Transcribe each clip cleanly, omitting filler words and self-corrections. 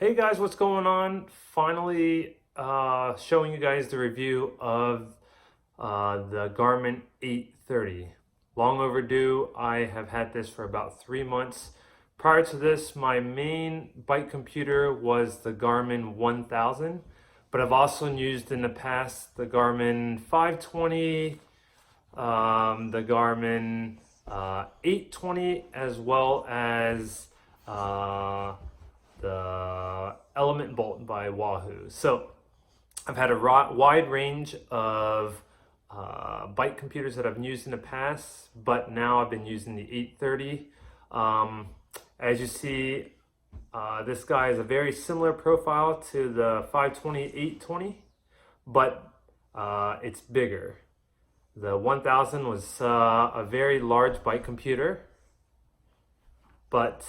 Hey guys, what's going on? Finally showing you guys the review of the Garmin 830. Long overdue. I have had this for about 3 months. Prior to this, my main bike computer was the Garmin 1000, but I've also used in the past the Garmin 520, the Garmin 820, as well as the Element Bolt by Wahoo. So I've had a wide range of bike computers that I've used in the past, but now I've been using the 830. As you see, this guy is a very similar profile to the 520, 820, but it's bigger. The 1000 was a very large bike computer, but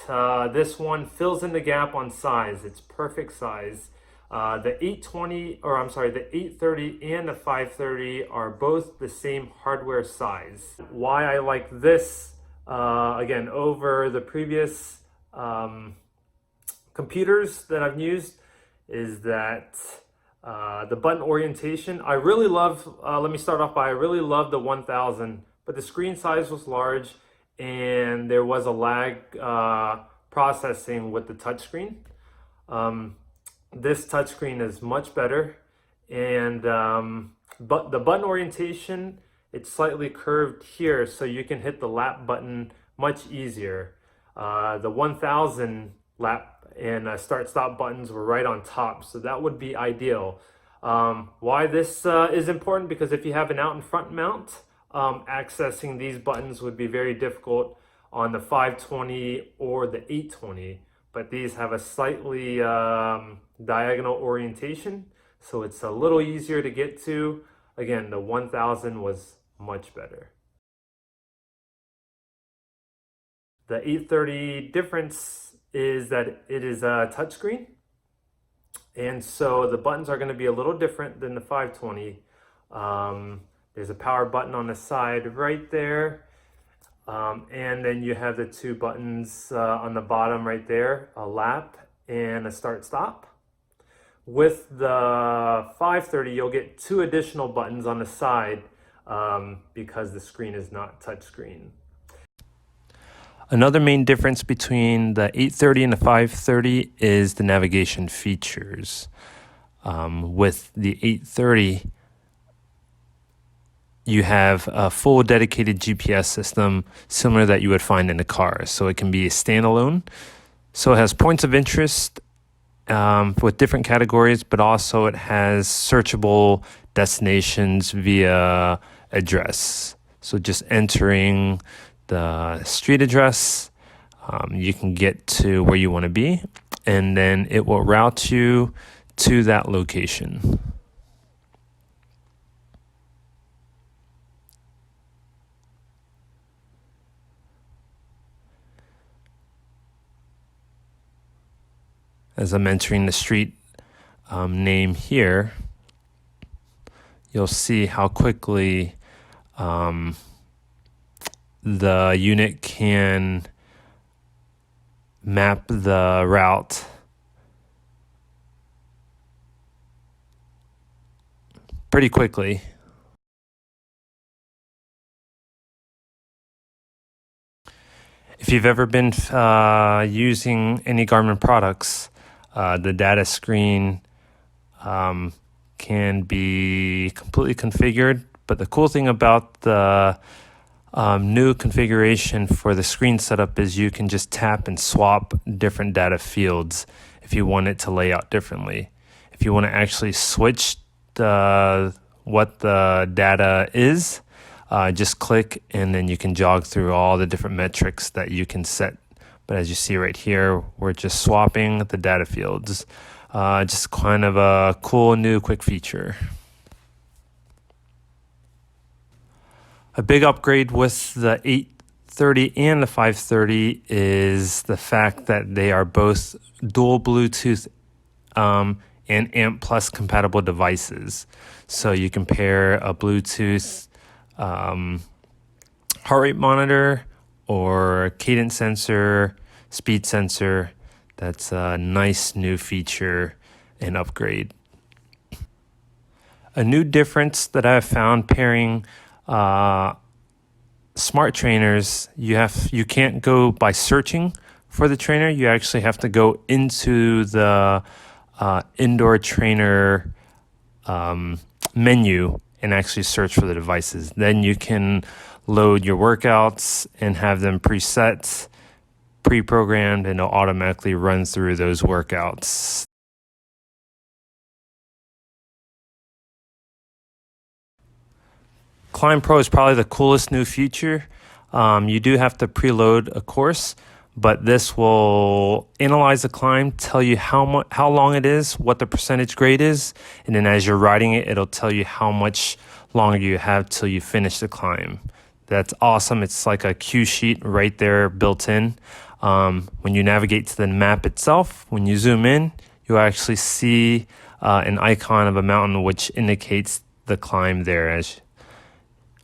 this one fills in the gap on size. It's perfect size. The 820, or I'm sorry, the 830 and the 530 are both the same hardware size. Why I like this, again, over the previous computers that I've used is that the button orientation. I really love, let me start off by, I really love the 1000, but the screen size was large and there was a lag processing with the touchscreen. This touchscreen is much better, and but the button orientation, it's slightly curved here, so you can hit the lap button much easier. The 1000 lap and start-stop buttons were right on top, so that would be ideal. Why this is important, because if you have an out in front mount, accessing these buttons would be very difficult on the 520 or the 820, but these have a slightly diagonal orientation, so it's a little easier to get to. Again, the 1000 was much better. The 830 difference is that it is a touchscreen, and so the buttons are going to be a little different than the 520. There's a power button on the side right there. And then you have the two buttons on the bottom right there, a lap and a start-stop. With the 530, you'll get two additional buttons on the side because the screen is not touchscreen. Another main difference between the 830 and the 530 is the navigation features. With the 830, you have a full dedicated GPS system similar that you would find in a car. So it can be a standalone. So it has points of interest with different categories, but also it has searchable destinations via address. So just entering the street address, you can get to where you want to be, and then it will route you to that location. As I'm entering the street name here, you'll see how quickly the unit can map the route pretty quickly. If you've ever been using any Garmin products, the data screen can be completely configured, but the cool thing about the new configuration for the screen setup is you can just tap and swap different data fields if you want it to lay out differently. If you want to actually switch what the data is, just click and then you can jog through all the different metrics that you can set. But as you see right here, we're just swapping the data fields. Just kind of a cool new quick feature. A big upgrade with the 830 and the 530 is the fact that they are both dual Bluetooth and ANT Plus compatible devices. So you can pair a Bluetooth heart rate monitor or cadence sensor, speed sensor That's a nice new feature and upgrade. A new difference that I've found pairing smart trainers, you can't go by searching for the trainer. You actually have to go into the indoor trainer menu and actually search for the devices. Then you can load your workouts and have them preset, pre-programmed, and it'll automatically run through those workouts. ClimbPro is probably the coolest new feature. You do have to preload a course, but this will analyze the climb, tell you how long it is, what the percentage grade is, and then as you're riding it, it'll tell you how much longer you have till you finish the climb. That's awesome. It's like a cue sheet right there built in. When you navigate to the map itself, when you zoom in, you'll actually see an icon of a mountain which indicates the climb there, as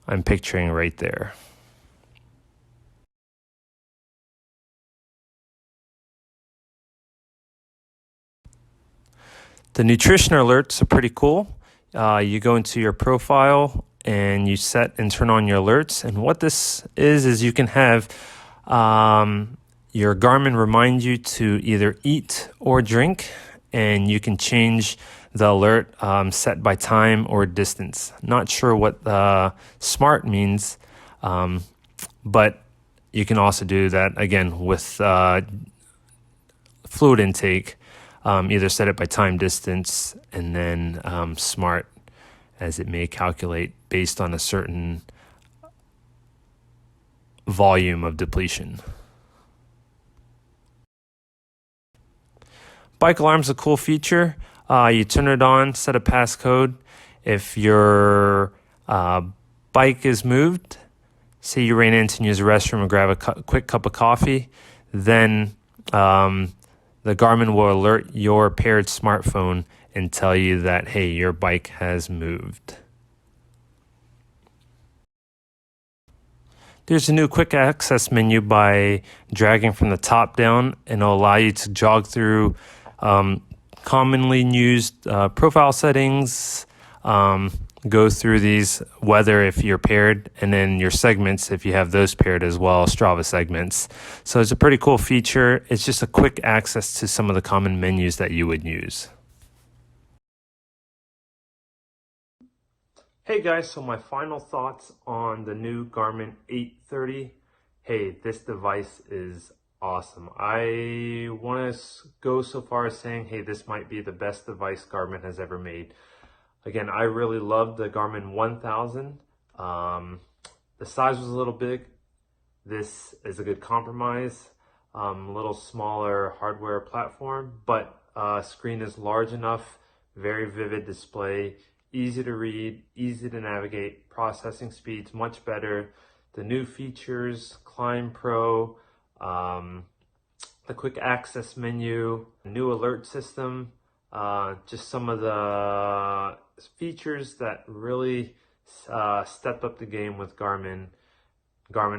I'm picturing right there. The nutrition alerts are pretty cool. You go into your profile and you set and turn on your alerts. And what this is you can have your Garmin remind you to either eat or drink, and you can change the alert set by time or distance. Not sure what smart means, but you can also do that again with fluid intake. Either set it by time, distance, and then smart, as it may calculate based on a certain volume of depletion. Bike alarm is a cool feature. You turn it on, set a passcode. If your bike is moved, say you ran in to use the restroom or grab a quick cup of coffee, then the Garmin will alert your paired smartphone and tell you that, hey, your bike has moved. There's a new quick access menu by dragging from the top down, and it'll allow you to jog through commonly used profile settings, go through these, whether if you're paired, and then your segments if you have those paired as well, Strava segments. So it's a pretty cool feature. It's just a quick access to some of the common menus that you would use. Hey guys, so my final thoughts on the new Garmin 830. Hey, this device is awesome. I want to go so far as saying, hey, this might be the best device Garmin has ever made. Again, I really loved the Garmin 1000. The size was a little big. This is a good compromise. A little smaller hardware platform, but screen is large enough, very vivid display, easy to read, easy to navigate, processing speeds much better. The new features, ClimbPro, the quick access menu, new alert system, just some of the features that really stepped up the game with Garmin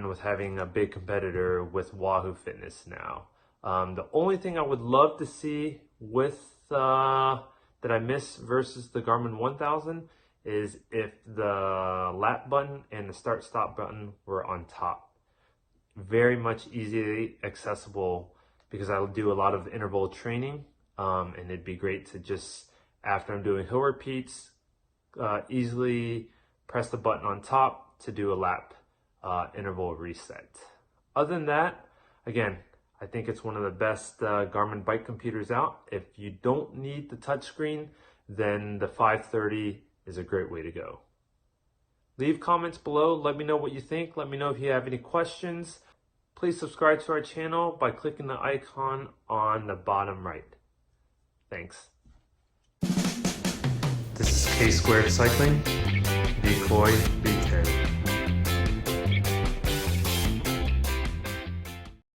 with having a big competitor with Wahoo Fitness now. The only thing I would love to see with that I miss versus the Garmin 1000 is if the lap button and the start stop button were on top. Very much easily accessible, because I do a lot of interval training, and it'd be great to just, after I'm doing hill repeats, easily press the button on top to do a lap interval reset. Other than that, again, I think it's one of the best Garmin bike computers out. If you don't need the touchscreen, then the 530 is a great way to go. Leave comments below. Let me know what you think. Let me know if you have any questions. Please subscribe to our channel by clicking the icon on the bottom right. Thanks. This is KSquared Cycling. Be Khoi, be Terry.